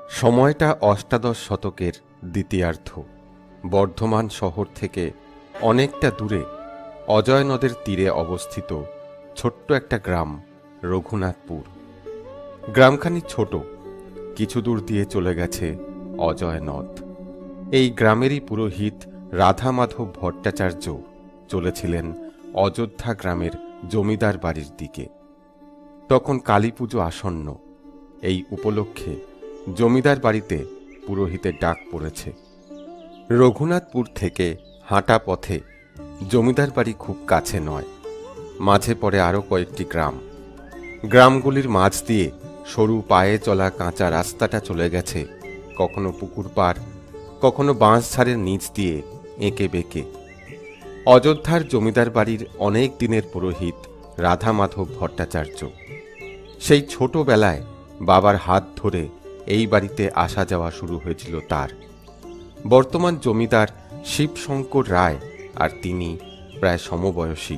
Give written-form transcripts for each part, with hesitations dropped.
সময়টা অষ্টাদশ শতকের দ্বিতীয়ার্ধ। বর্ধমান শহর থেকে অনেকটা দূরে অজয় নদের তীরে অবস্থিত ছোট্ট একটা গ্রাম রঘুনাথপুর। গ্রামখানি ছোট, কিছু দূর দিয়ে চলে গেছে অজয় নদ। এই গ্রামেরই পুরোহিত রাধা মাধব ভট্টাচার্য চলেছিলেন অযোধ্যা গ্রামের জমিদার বাড়ির দিকে। তখন কালী পুজো আসন্ন। এই উপলক্ষে জমিদার বাড়িতে পুরোহিতের ডাক পড়েছে। রঘুনাথপুর থেকে হাঁটা পথে জমিদার বাড়ি খুব কাছে নয়, মাঝে পড়ে আরও কয়েকটি গ্রাম। গ্রামগুলির মাঝ দিয়ে সরু পায়ে চলা কাঁচা রাস্তাটা চলে গেছে কখনো পুকুর পাড়, কখনো বাঁশঝাড়ের নিচ দিয়ে এঁকে বেঁকে। অযোধ্যার জমিদার বাড়ির অনেক দিনের পুরোহিত রাধা মাধব ভট্টাচার্য সেই ছোটবেলায় বাবার হাত ধরে এই বাড়িতে আসা যাওয়া শুরু হয়েছিল তার। বর্তমান জমিদার শিবশঙ্কর রায় আর তিনি প্রায় সমবয়সী।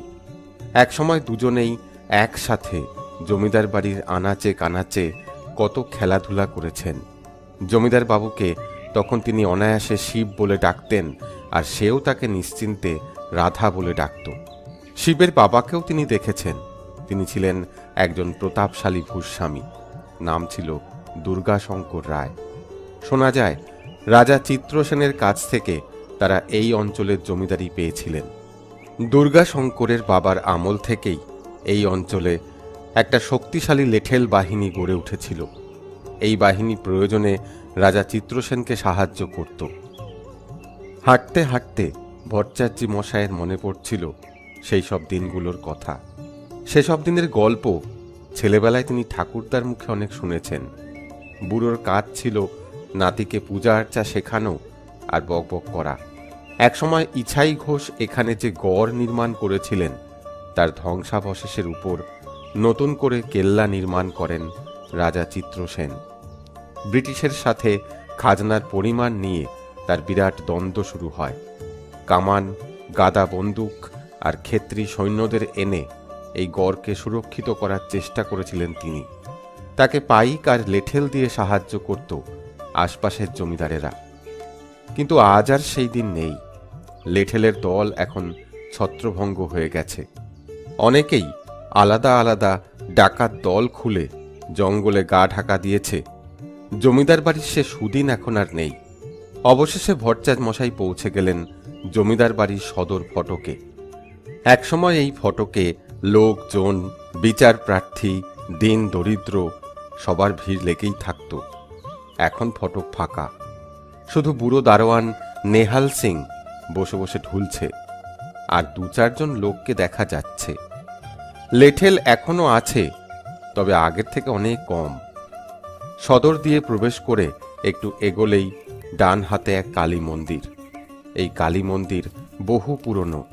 একসময় দুজনেই একসাথে জমিদার বাড়ির আনাচে কানাচে কত খেলাধুলা করেছেন। জমিদার বাবুকে তখন তিনি অনায়াসে শিব বলে ডাকতেন, আর সেও তাকে নিশ্চিন্তে রাধা বলে ডাকত। শিবের বাবাকেও তিনি দেখেছেন। তিনি ছিলেন একজন প্রতাপশালী ভূস্বামী, নাম ছিল দুর্গাশঙ্কর রায়। শোনা যায় রাজা চিত্রসেনের কাছ থেকে তারা এই অঞ্চলের জমিদারি পেয়েছিলেন। দুর্গাশঙ্করের বাবার আমল থেকেই এই অঞ্চলে একটা শক্তিশালী লেঠেল বাহিনী গড়ে উঠেছিল। এই বাহিনী প্রয়োজনে রাজা চিত্রসেনকে সাহায্য করত। হাঁটতে হাঁটতে ভট্টাচার্য মশায়ের মনে পড়ছিল সেই সব দিনগুলোর কথা। সেসব দিনের গল্প ছেলেবেলায় তিনি ঠাকুরদার মুখে অনেক শুনেছেন। বুড়োর কাজ ছিল নাতিকে পূজা আর্চা শেখানো আর বকবক করা। একসময় ইছাই ঘোষ এখানে যে গড় নির্মাণ করেছিলেন তার ধ্বংসাবশেষের উপর নতুন করে কেল্লা নির্মাণ করেন রাজা চিত্রসেন। ব্রিটিশের সাথে খাজনার পরিমাণ নিয়ে তার বিরাট দ্বন্দ্ব শুরু হয়। কামান, গাদা বন্দুক আর ক্ষেত্রী সৈন্যদের এনে এই গড়কে সুরক্ষিত করার চেষ্টা করেছিলেন তিনি। তাকে পাইক আর লেঠেল দিয়ে সাহায্য করত আশপাশের জমিদারেরা। কিন্তু আজ আর সেই দিন নেই। লেঠেলের দল এখন ছত্রভঙ্গ হয়ে গেছে। অনেকেই আলাদা আলাদা ডাকাত দল খুলে জঙ্গলে গা ঢাকা দিয়েছে। জমিদার বাড়ির সে সুদিন এখন আর নেই। অবশেষে ভট্টাচার্য মশাই পৌঁছে গেলেন জমিদার বাড়ির সদর ফটকে। একসময় এই ফটকে লোকজন, বিচার প্রার্থী, দিন দরিদ্র সবার ভিড় লেগেই থাকত। এখন ফটক ফাঁকা। শুধু বুড়ো দারোয়ান নেহাল সিং বসে বসে ঢুলছে, আর দু চারজন লোককে দেখা যাচ্ছে। লেঠেল এখনো আছে, তবে আগের থেকে অনেক কম। সদর দিয়ে প্রবেশ করে একটু এগোলেই ডান হাতে এক কালী মন্দির। এই কালী মন্দির বহু পুরনো।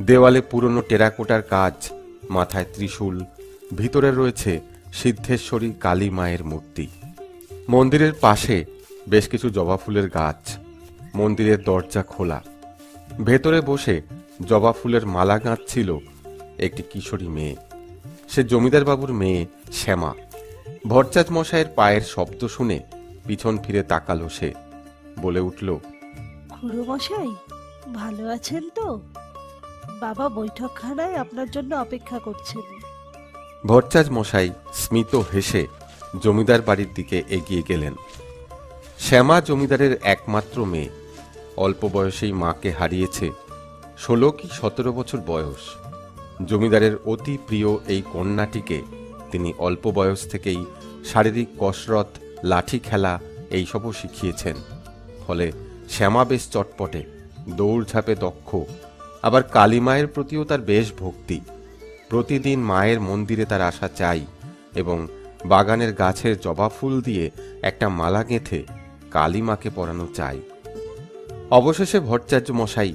দেওয়ালে পুরনো টেরাকোটার কাজ, মাথায় ত্রিশূল, ভিতরে রয়েছে সিদ্ধেশ্বরী কালী মায়ের মূর্তি। মন্দিরের পাশে বেশ কিছু জবা ফুলের গাছ। মন্দিরের দরজা খোলা। ভেতরে বসে জবা ফুলের মালা গাঁথছিল একটি কিশোরী মেয়ে। সে জমিদার বাবুর মেয়ে শ্যামা। ভট্টাচার্য মশাইয়ের পায়ের শব্দ শুনে পিছন ফিরে তাকালো সে। বলে উঠল, খুড়ো মশাই, ভালো আছেন তো? বাবা বৈঠকখানায় আপনার জন্য অপেক্ষা করছেন। ভট্টাচার্য মশাই স্মিত হেসে জমিদার বাড়ির দিকে এগিয়ে গেলেন। শ্যামা জমিদারের একমাত্র মেয়ে। অল্প বয়সেই মাকে হারিয়েছে। 16 কি 17 বছর বয়স। জমিদারের অতি প্রিয় এই কন্যাটিকে তিনি অল্প বয়স থেকেই শারীরিক কসরত, লাঠি খেলা এইসবও শিখিয়েছেন। ফলে শ্যামা বেশ চটপটে, দৌড়ঝাঁপে দক্ষ। আবার কালী মায়ের প্রতিও তার বেশ ভক্তি। প্রতিদিন মায়ের মন্দিরে তার আসা চাই এবং বাগানের গাছের জবা ফুল দিয়ে একটা মালা গেঁথে কালী মাকে পরানো চাই। অবশেষে ভট্টাচার্য মশাই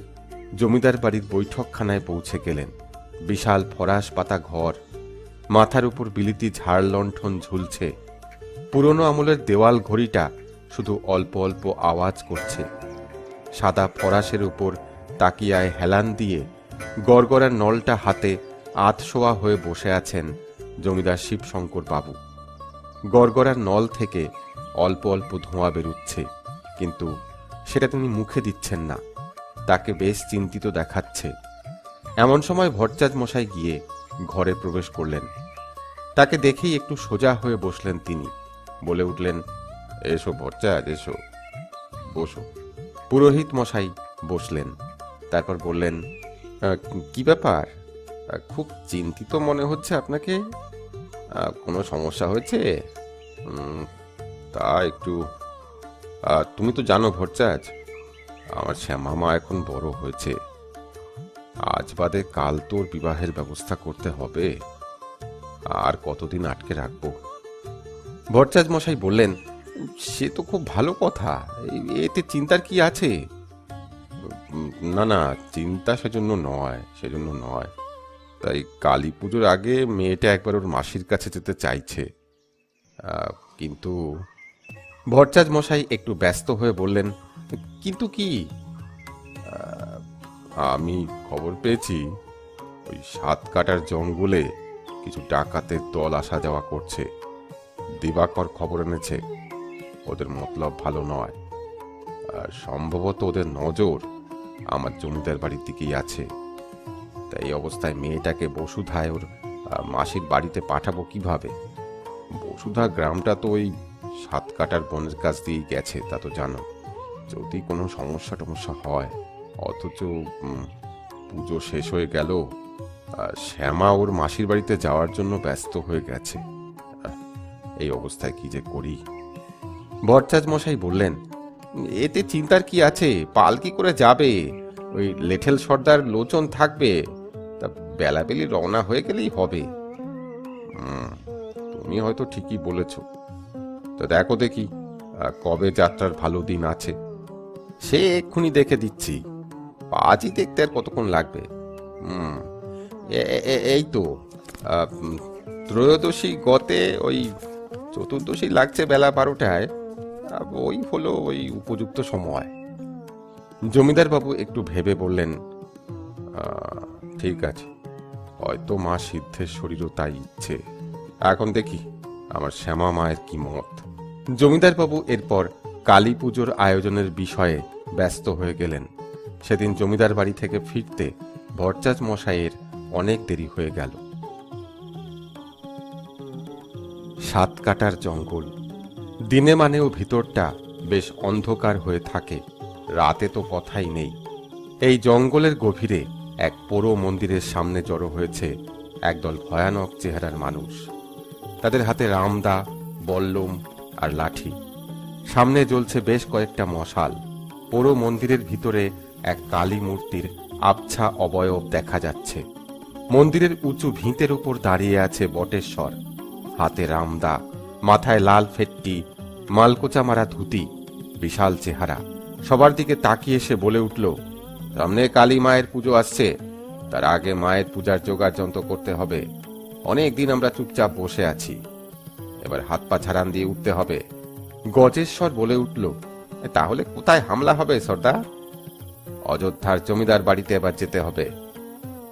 জমিদার বাড়ির বৈঠকখানায় পৌঁছে গেলেন। বিশাল ফরাস পাতা ঘর, মাথার উপর বিলিতি ঝাড় লণ্ঠন ঝুলছে। পুরনো আমলের দেওয়াল ঘড়িটা শুধু অল্প অল্প আওয়াজ করছে। সাদা ফরাসের উপর তাকিয়ায় হেলান দিয়ে গড়গড়ার নলটা হাতে আধশোয়া হয়ে বসে আছেন জমিদার শিবশঙ্কর বাবু। গড়গড়ার নল থেকে অল্প অল্প ধোঁয়া বেরুচ্ছে, কিন্তু সেটা তিনি মুখে দিচ্ছেন না। তাকে বেশ চিন্তিত দেখাচ্ছে। এমন সময় ভট্টাচার্য মশাই গিয়ে ঘরে প্রবেশ করলেন। তাকে দেখেই একটু সোজা হয়ে বসলেন তিনি। বলে উঠলেন, এসো ভট্টাচার্য, এসো, বসো। পুরোহিত মশাই বসলেন। তারপর বললেন, কি ব্যাপার? খুব চিন্তিত মনে হচ্ছে আপনাকে। কোনো সমস্যা হয়েছে? তা একটু, তুমি তো জানো ভট্টাচার্য, আমার শ্যামামা এখন বড় হয়েছে। আজ বাদে কাল তোর বিবাহের ব্যবস্থা করতে হবে। আর কতদিন আটকে রাখবো? ভট্টাচার্য মশাই বললেন, সে তো খুব ভালো কথা, এতে চিন্তার কি আছে? না না, চিন্তা সেজন্য নয়। তাই কালী পুজোর আগে মেয়েটা একবার ওর মাসির কাছে যেতে চাইছে। কিন্তু ভট্টাচার্য মশাই একটু ব্যস্ত হয়ে বললেন, কিন্তু কি? আমি খবর পেয়েছি ওই 7 কাটার জঙ্গলে কিছু ডাকাতের দল আসা যাওয়া করছে। দিবাকর খবর এনেছে। ওদের মতলব ভালো নয়, আর সম্ভবত ওদের নজর আমার জমিদার বাড়ির দিকেই আছে। তাই এই অবস্থায় মেয়েটাকে বসুধায় ওর মাসির বাড়িতে পাঠাবো কিভাবে? বসুধা গ্রামটা তো ওই 7 কাটার বনের কাছ দিয়েই গেছে, তা তো জানো। যদি কোনো সমস্যা হয়, অথচ পুজো শেষ হয়ে গেল, শ্যামা ওর মাসির বাড়িতে যাওয়ার জন্য ব্যস্ত হয়ে গেছে। এই অবস্থায় কি যে করি? ভট্টাচার্য মশাই বললেন, এতে চিন্তার কি আছে? পালকি করে যাবে, ওই লেঠেল সর্দার লোচন থাকবে। তা বেলাবেলি রওনা হয়ে গেলেই হবে। তুমি হয়তো ঠিকই বলেছ। তো দেখো দেখি কবে যাত্রার ভালো দিন আছে। সে এক্ষুনি দেখে দিচ্ছি। আজই দেখতে আর কতক্ষণ লাগবে? এই তো ত্রয়োদশী গতে, ওই চতুর্দশী লাগছে বেলা 12টায়। ওই হলো ওই উপযুক্ত সময়। জমিদার বাবু একটু ভেবে বললেন, ঠিক আছে, হয়তো মা সিদ্ধেশ্বরীরও তাই ইচ্ছে। এখন দেখি আমার শ্যামা মায়ের কি মত। জমিদার বাবু এরপর কালী পুজোর আয়োজনের বিষয়ে ব্যস্ত হয়ে গেলেন। সেদিন জমিদার বাড়ি থেকে ফিরতে ভট্টাচার্য মশাইয়ের অনেক দেরি হয়ে গেল। 7 কাটার জঙ্গল, দিনে মানেও ভিতরটা বেশ অন্ধকার হয়ে থাকে, রাতে তো কথাই নেই। এই জঙ্গলের গভীরে এক পোড়ো মন্দিরের সামনে জড়ো হয়েছে একদল ভয়ানক চেহারার মানুষ। তাদের হাতে রামদা, বল্লম আর লাঠি। সামনে জ্বলছে বেশ কয়েকটা মশাল। পোড়ো মন্দিরের ভিতরে এক কালী মূর্তির আবছা অবয়ব দেখা যাচ্ছে। মন্দিরের উঁচু ভিতের উপর দাঁড়িয়ে আছে বটেশ্বর, হাতে রামদা, মাথায় লাল ফেট্টি, মালকোচা মারা ধুতি, বিশাল চেহারা। সবার দিকে তাকিয়ে সে বলে উঠল, সামনে কালী মায়ের পুজো আসছে, তার আগে মায়ের পূজার জোগাড় যন্ত্র করতে হবে। অনেক দিন আমরা চুপচাপ বসে আছি, এবার হাত পা ছাড়ান দিয়ে উঠতে হবে। গজেশ্বর বলে উঠল, তাহলে কোথায় হামলা হবে সর্দার? অযোধ্যার জমিদার বাড়িতে এবার যেতে হবে।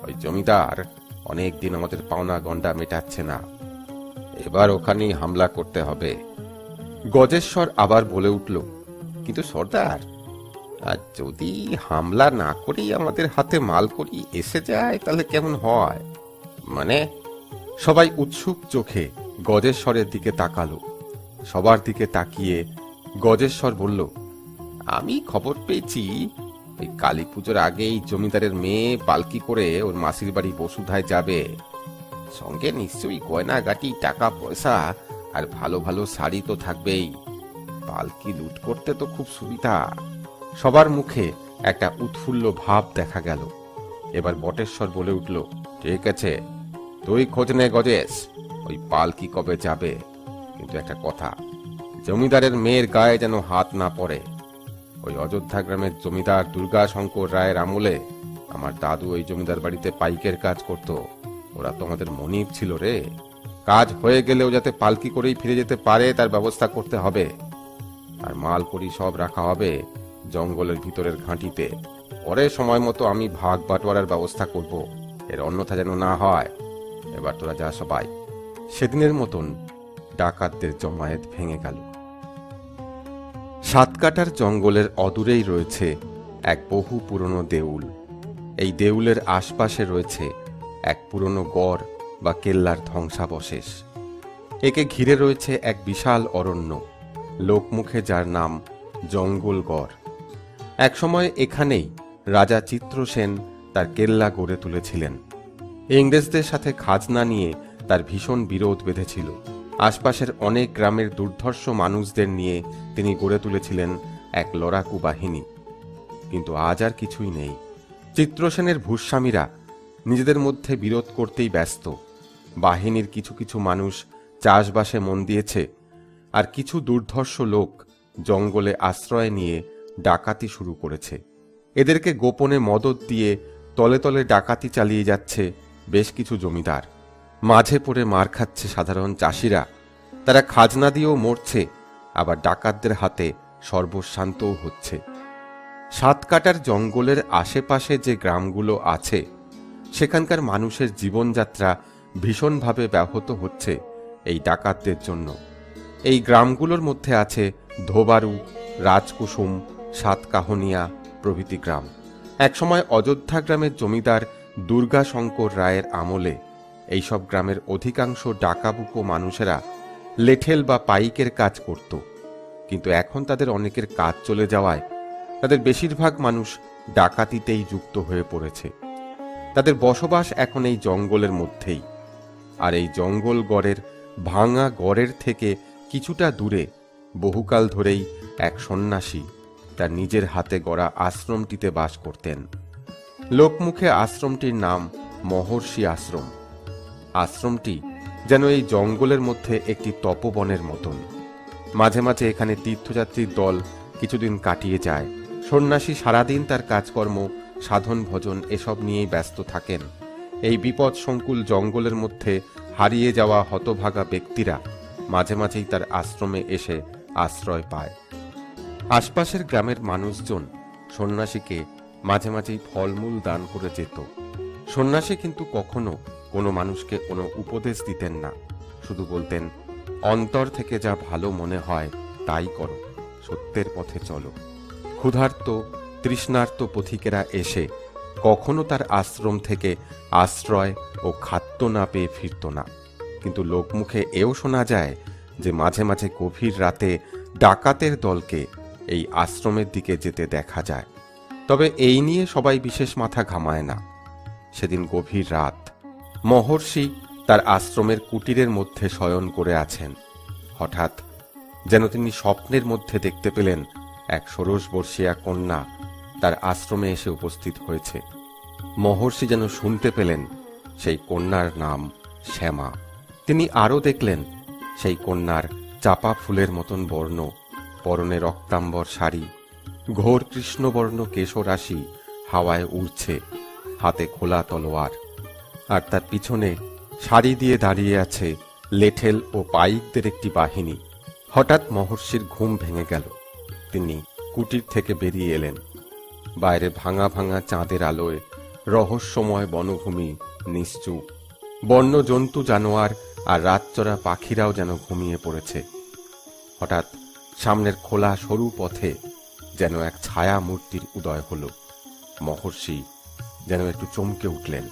ওই জমিদার অনেক দিন আমাদের পাওনা গন্ডা মেটাচ্ছে না, এবার ওখানেই হামলা করতে হবে। গজেশ্বর আবার বলে উঠল, কিন্তু সর্দার, আর যদি হামলা না করেই আমাদের হাতে মাল করি এসে যায়, তাহলে কেমন হয়? মানে? সবাই উৎসুক চোখে গজেশ্বরের দিকে তাকালো। সবার দিকে তাকিয়ে গজেশ্বর বলল, আমি খবর পেয়েছি ওই কালী পুজোর আগেই জমিদারের মেয়ে পালকি করে ওর মাসির বাড়ি বসুধায় যাবে। সঙ্গে নিশ্চয়ই গয়নাগাটি, টাকা পয়সা আর ভালো ভালো শাড়ি তো থাকবেই। পালকি লুট করতে তো খুব সুবিধা। সবার মুখে একটা উৎফুল্ল ভাব দেখা গেল। এবার বটেশ্বর বলে উঠল, ঠিক আছে, তুই খোঁজ নে গজেশ, ওই পালকি কবে যাবে। কিন্তু একটা কথা, জমিদারের মেয়ের গায়ে যেন হাত না পড়ে। ওই অযোধ্যা গ্রামের জমিদার দুর্গা শঙ্কর রায়ের আমলে আমার দাদু ওই জমিদার বাড়িতে পাইকের কাজ করত। ওরা তো আমাদের মনিব ছিল রে। কাজ হয়ে গেলেও যাতে পালকি করেই ফিরে যেতে পারে তার ব্যবস্থা করতে হবে। আর মাল করি সব রাখা হবে জঙ্গলের ভিতরের ঘাঁটিতে। পরে সময় মতো আমি ভাগ বাটোয়ারার ব্যবস্থা করব, এর অন্যথা যেন না হয়। এবার তোরা যা সবাই। সেদিনের মতন ডাকাতদের জমায়েত ভেঙে গেল। সাতকাটার জঙ্গলের অদূরেই রয়েছে এক বহু পুরনো দেউল। এই দেউলের আশপাশে রয়েছে এক পুরনো গড় বা কেল্লার ধ্বংসাবশেষ। একে ঘিরে রয়েছে এক বিশাল অরণ্য, লোকমুখে যার নাম জঙ্গলগড়। একসময় এখানেই রাজা চিত্রসেন তার কেল্লা গড়ে তুলেছিলেন। ইংরেজদের সাথে খাজনা নিয়ে তার ভীষণ বিরোধ বেঁধেছিল। আশপাশের অনেক গ্রামের দুর্ধর্ষ মানুষদের নিয়ে তিনি গড়ে তুলেছিলেন এক লড়াকু বাহিনী। কিন্তু আজ আর কিছুই নেই। চিত্রসেনের ভূস্বামীরা নিজেদের মধ্যে বিরোধ করতেই ব্যস্ত। বাহিনীর কিছু কিছু মানুষ চাষবাসে মন দিয়েছে, আর কিছু দুর্ধর্ষ লোক জঙ্গলে আশ্রয় নিয়ে ডাকাতি শুরু করেছে। এদেরকে গোপনে মদত দিয়ে তলে তলে ডাকাতি চালিয়ে যাচ্ছে বেশ কিছু জমিদার। মাঝে পড়ে মার খাচ্ছে সাধারণ চাষিরা। তারা খাজনা দিয়েও মরছে, আবার ডাকাতদের হাতে সর্বশান্তও হচ্ছে। সাতকাটার জঙ্গলের আশেপাশে যে গ্রামগুলো আছে, সেখানকার মানুষের জীবনযাত্রা ভীষণভাবে ব্যাহত হচ্ছে এই ডাকাতদের জন্য। এই গ্রামগুলোর মধ্যে আছে ধোবারু, রাজকুসুম, সাতকাহনিয়া প্রভৃতি গ্রাম। একসময় অযোধ্যা গ্রামের জমিদার দুর্গাশঙ্কর রায়ের আমলে এইসব গ্রামের অধিকাংশ ডাকাবুকো মানুষেরা লেঠেল বা পাইকের কাজ করত। কিন্তু এখন তাদের অনেকের কাজ চলে যাওয়ায় তাদের বেশিরভাগ মানুষ ডাকাতিতেই যুক্ত হয়ে পড়েছে। তাদের বসবাস এখন এই জঙ্গলের মধ্যেই। আর এই জঙ্গল গড়ের ভাঙা গড়ের থেকে কিছুটা দূরে বহুকাল ধরেই এক সন্ন্যাসী তার নিজের হাতে গড়া আশ্রমটিতে বাস করতেন। লোকমুখে আশ্রমটির নাম মহর্ষি আশ্রম। আশ্রমটি যেন এই জঙ্গলের মধ্যে একটি তপবনের মতন। মাঝে মাঝে এখানে তীর্থযাত্রীর দল কিছুদিন কাটিয়ে যায়। সন্ন্যাসী সারাদিন তার কাজকর্ম, সাধন ভজন এসব নিয়েই ব্যস্ত থাকেন। এই বিপদ সংকুল জঙ্গলের মধ্যে হারিয়ে যাওয়া হতভাগা ব্যক্তিরা মাঝে মাঝেই তার আশ্রমে এসে আশ্রয় পায়। আশপাশের গ্রামের মানুষজন সন্ন্যাসীকে মাঝে মাঝেই ফলমূল দান করে যেত। সন্ন্যাসী কিন্তু কখনো কোনো মানুষকে কোনো উপদেশ দিতেন না, শুধু বলতেন, অন্তর থেকে যা ভালো মনে হয় তাই করো, সত্যের পথে চলো। ক্ষুধার্ত তৃষ্ণার্ত পথিকেরা এসে কখনো তার আশ্রম থেকে আশ্রয় ও খাদ্য না পেয়ে ফিরত না। কিন্তু লোকমুখে এও শোনা যায় যে মাঝে মাঝে গভীর রাতে ডাকাতের দলকে এই আশ্রমের দিকে যেতে দেখা যায়। তবে এই নিয়ে সবাই বিশেষ মাথা ঘামায় না। সেদিন গভীর রাত, মহর্ষি তার আশ্রমের কুটিরের মধ্যে শয়ন করে আছেন। হঠাৎ যেন তিনি স্বপ্নের মধ্যে দেখতে পেলেন এক ষোড়শবর্ষীয়া কন্যা তার আশ্রমে এসে উপস্থিত হয়েছে। মহর্ষি যেন শুনতে পেলেন সেই কন্যার নাম শ্যামা। তিনি আরও দেখলেন সেই কন্যার চাপা ফুলের মতন বর্ণ, পরনে রক্তাম্বর শাড়ি, ঘোর কৃষ্ণবর্ণ কেশরাশি হাওয়ায় উড়ছে, হাতে খোলা তলোয়ার, আর তার পিছনে শাড়ি দিয়ে দাঁড়িয়ে আছে লেঠেল ও পাইকদের একটি বাহিনী। হঠাৎ মহর্ষির ঘুম ভেঙে গেল। তিনি কুটির থেকে বেরিয়ে এলেন। বাইরে ভাঙা ভাঙা চাঁদের আলোয় রহস্যময় বনভূমি নিশ্চুপ। বন্য জন্তু, জানোয়ার আর রাতচরা পাখিরাও যেন ঘুমিয়ে পড়েছে। হঠাৎ সামনের খোলা সরু পথে যেন এক ছায়া মূর্তির উদয় হল। মহর্ষি যেন একটু চমকে উঠলেন।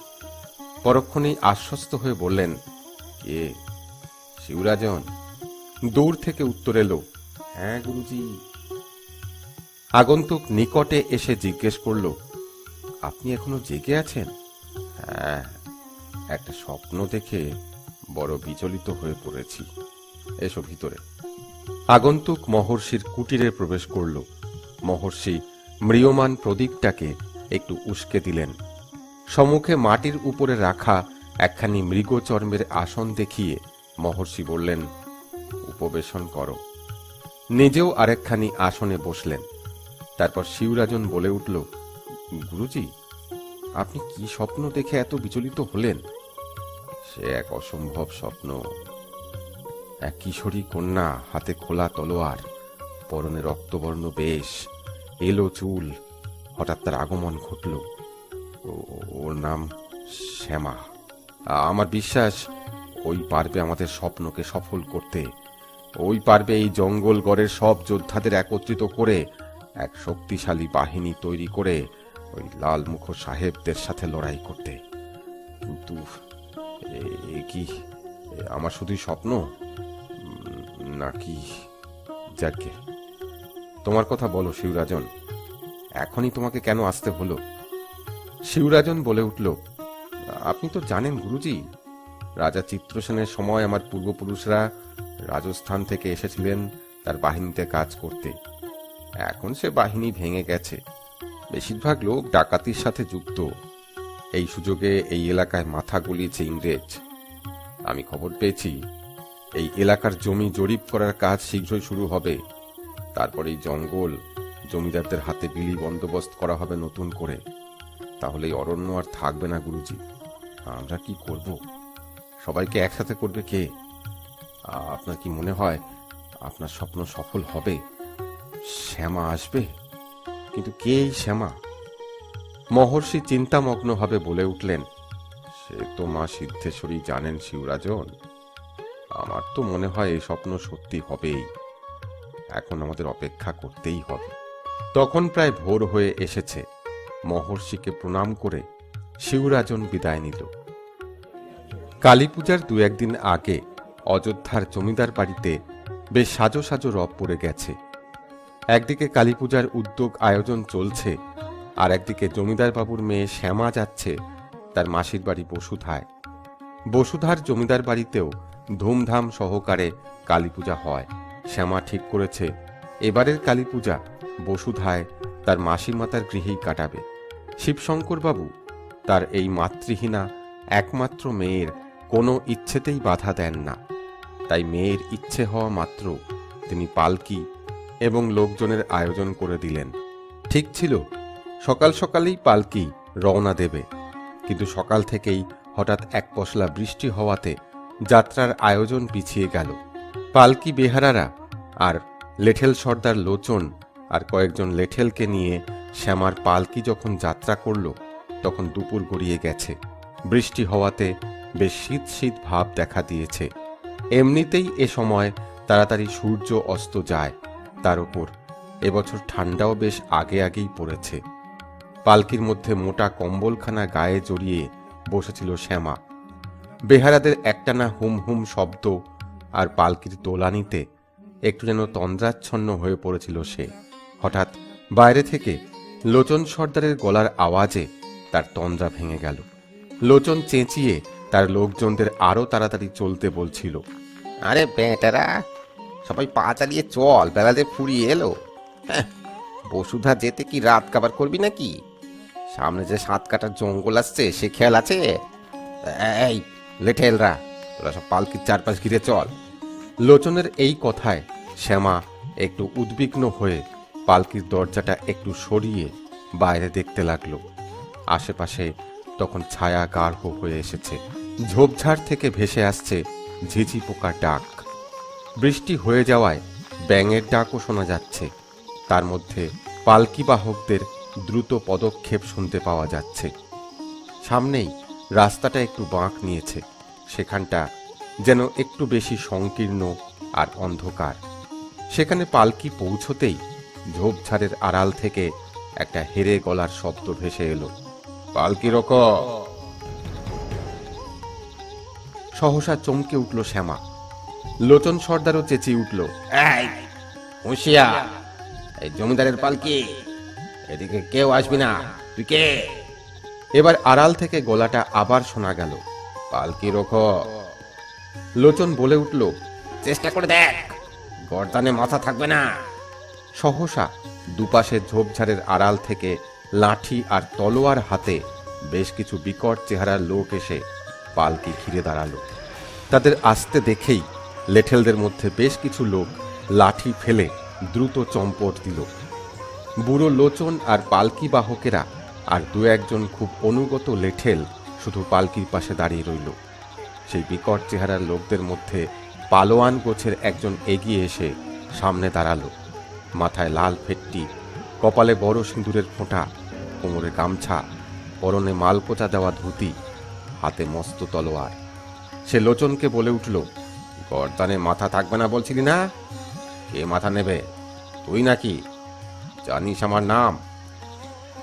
পরক্ষণেই আশ্বস্ত হয়ে বললেন, কে? শিবরাজন। দূর থেকে উত্তর এলো, হ্যাঁ গুরুজি। আগন্তুক নিকটে এসে জিজ্ঞেস করল, আপনি এখনো জেগে আছেন? হ্যাঁ, একটা স্বপ্ন দেখে বড় বিচলিত হয়ে পড়েছি। এসো ভিতরে। আগন্তুক মহর্ষির কুটিরে প্রবেশ করল। মহর্ষি ম্রিয়মান প্রদীপটাকে একটু উস্কে দিলেন। সম্মুখে মাটির উপরে রাখা একখানি মৃগচর্মের আসন দেখিয়ে মহর্ষি বললেন, উপবেশন করো। নিজেও আরেকখানি আসনে বসলেন। তারপর শিবরাজন বলে উঠল, গুরুজি, আপনি কি স্বপ্ন দেখে এত বিচলিত হলেন? সে এক অসম্ভব স্বপ্ন। এক কিশোরী কন্যা, হাতে খোলা তলোয়ার, পরনে রক্তবর্ণ বেশ, এলো চুল। হঠাৎ তার আগমন ঘটল। ওর নাম শ্যামা। আমার বিশ্বাস ওই পারবে আমাদের স্বপ্নকে সফল করতে, ওই পারবে এই জঙ্গলগড়ের সব যোদ্ধাদের একত্রিত করে এক শক্তিশালী বাহিনী তৈরি করে ওই লাল মুখো সাহেবদের সাথে লড়াই করতে। কিন্তু এ কি আমার শুধুই স্বপ্ন নাকি? যাকে তোমার কথা বলো শিবরাজন, এখনই তোমাকে কেন আসতে হলো? শিবরাজন বলে উঠল, আপনি তো জানেন গুরুজি, রাজা চিত্রসেনের সময় আমার পূর্বপুরুষরা রাজস্থান থেকে এসেছিলেন তার বাহিনীতে কাজ করতে। এখন সে বাহিনী ভেঙে গেছে, বেশিরভাগ লোক ডাকাতির সাথে যুক্ত। এই সুযোগে এই এলাকায় মাথা গলিয়েছে ইংরেজ। আমি খবর পেয়েছি এই এলাকার জমি জরিপ করার কাজ শীঘ্রই শুরু হবে। তারপর এই জঙ্গল জমিদারদের হাতে বিলি বন্দোবস্ত করা হবে নতুন করে। তাহলে এই অরণ্য আর থাকবে না গুরুজি। আমরা কি করব? সবাইকে একসাথে করবে কে? আপনার কি মনে হয় আপনার স্বপ্ন সফল হবে? শ্যামা আসবে? কিন্তু কে এই শ্যামা? মহর্ষি চিন্তামগ্নভাবে বলে উঠলেন, সে তো মা সিদ্ধেশ্বরী জানেন শিবরাজন। আমার তো মনে হয় এই স্বপ্ন সত্যি হবেই। এখন আমাদের অপেক্ষা করতেই হবে। তখন প্রায় ভোর হয়ে এসেছে। মহর্ষিকে প্রণাম করে শিবরাজন বিদায় নিল। কালী পূজার দু একদিন আগে অযোধ্যার জমিদার বাড়িতে বেশ সাজো সাজো রব পড়ে গেছে। একদিকে কালী পূজার উদ্যোগ আয়োজন চলছে, আর একদিকে জমিদার বাবুর মেয়ে শ্যামা যাচ্ছে তার মাসির বাড়ি বসুধায়। বসুধার জমিদার বাড়িতেও ধুমধাম সহকারে কালী পূজা হয়। শ্যামা ঠিক করেছে এবারের কালী পূজা বসুধায় তার মাসিমাতার গৃহেই কাটাবে। শিবশঙ্কর বাবু তার এই মাতৃহীনা একমাত্র মেয়ের কোনো ইচ্ছেতেই বাধা দেন না। তাই মেয়ের ইচ্ছে হওয়া মাত্র তিনি পালকি এবং লোকজনের আয়োজন করে দিলেন। ঠিক ছিল সকাল সকালেই পালকি রওনা দেবে, কিন্তু সকাল থেকেই হঠাৎ এক পশলা বৃষ্টি হওয়াতে যাত্রার আয়োজন পিছিয়ে গেল। পালকি বেহারারা আর লেঠেল সর্দার লোচন আর কয়েকজন লেঠেলকে নিয়ে শ্যামার পালকি যখন যাত্রা করল তখন দুপুর গড়িয়ে গেছে। বৃষ্টি হওয়াতে বেশ শীত শীত ভাব দেখা দিয়েছে। এমনিতেই এ সময় তাড়াতাড়ি সূর্য অস্ত যায়, তার উপর এবছর ঠান্ডাও বেশ আগে আগেই পড়েছে। পালকির মধ্যে মোটা কম্বলখানা গায়ে জড়িয়ে বসেছিল শ্যামা। বেহারাদের একটানা হুম হুম শব্দ আর পালকির দোলানিতে একটু যেন তন্দ্রাচ্ছন্ন হয়ে পড়েছিল সে। হঠাৎ বাইরে থেকে লোচন সর্দারের গলার আওয়াজে তার তন্দ্রা ভেঙে গেল। লোচন চেঁচিয়ে তার লোকজনদের আরো তাড়াতাড়ি চলতে বলছিল। আরে বেটারা, সবাই পা চালিয়ে চল, বেলা যে ফুরিয়ে এলো। হ্যাঁ, বসুধা যেতে কি রাত কাবার করবি নাকি? সামনে যে 7 কাটার জঙ্গল আসছে সে খেয়াল আছে? এই লেঠেলরা, তোরা সব পালকির চারপাশ ঘিরে চল। লোচনের এই কথায় শ্যামা একটু উদ্বিগ্ন হয়ে পালকির দরজাটা একটু সরিয়ে বাইরে দেখতে লাগলো। আশেপাশে তখন ছায়া গাঢ় হয়ে এসেছে। ঝোপঝাড় থেকে ভেসে আসছে ঝিঝি পোকার ডাক। বৃষ্টি হয়ে যাওয়ায় ব্যাঙের ডাকও শোনা যাচ্ছে। তার মধ্যে পালকি বাহকদের দ্রুত পদক্ষেপ শুনতে পাওয়া যাচ্ছে। সামনেই রাস্তাটা একটু বাঁক নিয়েছে, সেখানটা যেন একটু বেশি সংকীর্ণ আর অন্ধকার। সেখানে পালকি পৌঁছতেই ঝোপঝাড়ের আড়াল থেকে একটা হেরে গলার শব্দ ভেসে এলো। পালকি রোক! সহসা চমকে উঠল শ্যামা। লোচন সর্দারও চেঁচিয়ে উঠল, এই হুঁশিয়ার, এই জমিদারের পালকি, এদিকে কেউ আসবি না। তুই কে? এবার আড়াল থেকে গলাটা আবার শোনা গেল, পালকি রোক! লোচন বলে উঠল, চেষ্টা করে দেখ, গর্দানে মাথা থাকবে না। সহসা দুপাশে ঝোপঝাড়ের আড়াল থেকে লাঠি আর তলোয়ার হাতে বেশ কিছু বিকট চেহারার লোক এসে পালকি ঘিরে দাঁড়ালো। তাদের আসতে দেখেই লেঠেলদের মধ্যে বেশ কিছু লোক লাঠি ফেলে দ্রুত চম্পট দিল। বুড়ো লোচন আর পালকি বাহকেরা আর দু একজন খুব অনুগত লেঠেল শুধু পালকির পাশে দাঁড়িয়ে রইল। সেই বিকট চেহারার লোকদের মধ্যে পালোয়ান গোছের একজন এগিয়ে এসে সামনে দাঁড়ালো। মাথায় লাল ফেট্টি, কপালে বড় সিঁদুরের ফোঁটা, কোমরে গামছা, পরনে মালপোচা দেওয়া ধুতি, হাতে মস্ত তলোয়ার। সে লোচনকে বলে উঠল, গর্দানে মাথা থাকবে না বলছিলি না? কে মাথা নেবে, তুই নাকি? জানিস আমার নাম?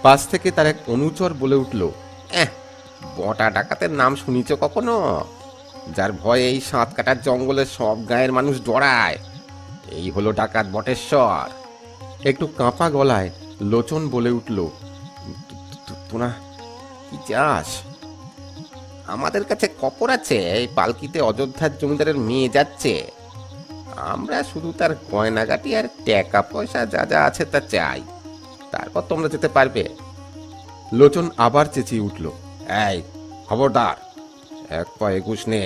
পাশ থেকে তার এক অনুচর বলে উঠল, বটা ডাকাতের নাম শুনিছ কখনো? যার ভয়ে এই সাত কাটার জঙ্গলের সব গায়ের মানুষ ডরায়। এই হলো ডাকাত বটেশ্বর। একটু কাঁপা গলায় লোচন বলে উঠল, তোরা কি চাস? আমাদের কাছে খবর আছে এই পালকিতে অযোধ্যার জমিদারের মেয়ে যাচ্ছে। আমরা শুধু তার গয়নাগাটি আর টাকা পয়সা যা যা আছে তা চাই, তারপর তোমরা যেতে পারবে। লোচন আবার চেঁচিয়ে উঠল, এই খবরদার, এক পা এগুস নে।